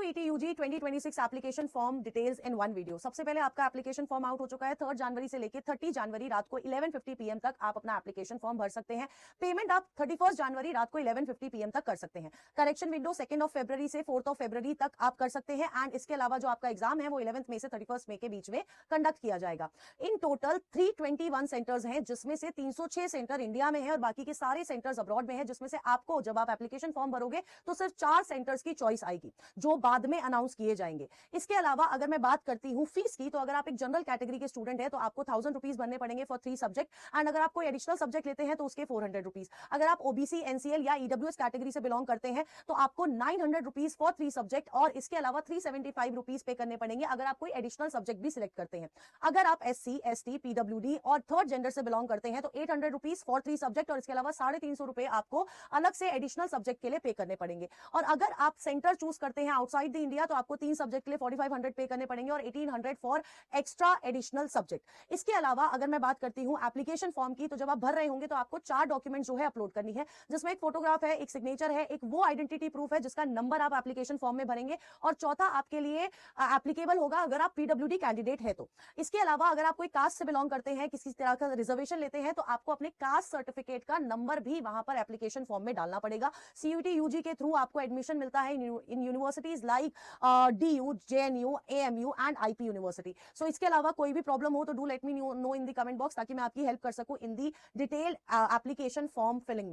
CUET UG 2026 application form details in one video. सबसे पहले आपका एप्लीकेशन फॉर्म आउट हो चुका है। 3 जनवरी से लेकर 30 जनवरी रात को 11:50 PM तक आप अपना एप्लीकेशन फॉर्म भर सकते हैं। पेमेंट आप 31 जनवरी रात को 11:50 PM तक कर सकते हैं। करेक्शन विंडो 2 फरवरी से 4 फरवरी तक आप कर सकते हैं। एंड इसके अलावा जो आपका एग्जाम है वो 11 मई से 31 मई के बीच में कंडक्ट किया जाएगा। इन टोटल 321 सेंटर्स हैं, जिसमें से 306 सेंटर इंडिया में है और बाकी के सारे सेंटर्स अब्रॉड में है, जिसमें से आपको जब आप एप्लीकेशन फॉर्म भरोगे तो सिर्फ 4 सेंटर्स की चॉइस आएगी जो बाद में अनाउंस किए जाएंगे। इसके अलावा अगर मैं बात करती हूं फीस की, तो अगर आप एक जनरल कैटेगरी के स्टूडेंट है तो आपको 1000 रुपीज भरने पड़ेंगे फॉर 3 सब्जेक्ट। एंड अगर आप कोई एडिशनल सब्जेक्ट लेते हैं तो उसके 400 रुपीज। अगर आप ओबीसी, एनसीएल या ईडब्ल्यूएस कैटेगरी से बिलोंग करते हैं तो आपको 900 रुपीज फॉर 3 सब्जेक्ट और इसके अलावा 375 रुपीज पे करने पड़ेंगे अगर आप कोई एडिशनल सब्जेक्ट भी सिलेक्ट करते हैं। अगर आप एससी, एसटी, पीडब्ल्यूडी और थर्ड जेंडर से बिलोंग करते हैं तो 800 रुपीज फॉर 3 सब्जेक्ट और इसके अलावा 350 रुपए आपको अलग से एडिशनल सब्जेक्ट के लिए पे करने पड़ेंगे। और अगर आप सेंटर चूज करते हैं आउटसाइड द इंडिया तो आपको 3 सब्जेक्ट के लिए 4500 पे करने पड़ेंगे और 1800 फॉर एक्स्ट्रा एडिशनल सब्जेक्ट। इसके अलावा अगर मैं बात करती हूं एप्लीकेशन फॉर्म की, तो जब आप भर रहे होंगे तो आपको 4 डॉक्यूमेंट जो है अपलोड करनी है, जिसमें एक फोटोग्राफ है, एक सिग्नेचर है, एक वो आइडेंटिटी प्रूफ है जिसका नंबर आप एप्लीकेशन फॉर्म में भरेंगे और चौथा आपके लिए एप्लीकेबल होगा अगर आप पीडब्ल्यूडी कैंडिडेट है तो। इसके अलावा अगर आप कोई कास्ट से बिलोंग करते हैं, किसी तरह का रिजर्वेशन लेते हैं तो आपको अपने कास्ट सर्टिफिकेट का नंबर भी वहां पर एप्लीकेशन फॉर्म में डालना पड़ेगा। CUET UG के थ्रू आपको एडमिशन मिलता है in universities like DU, JNU, AMU and IP university. So इसके अलावा कोई भी प्रॉब्लम हो तो do let me know in the comment box ताकि मैं आपकी हेल्प कर सकूं in the detail application form filling में।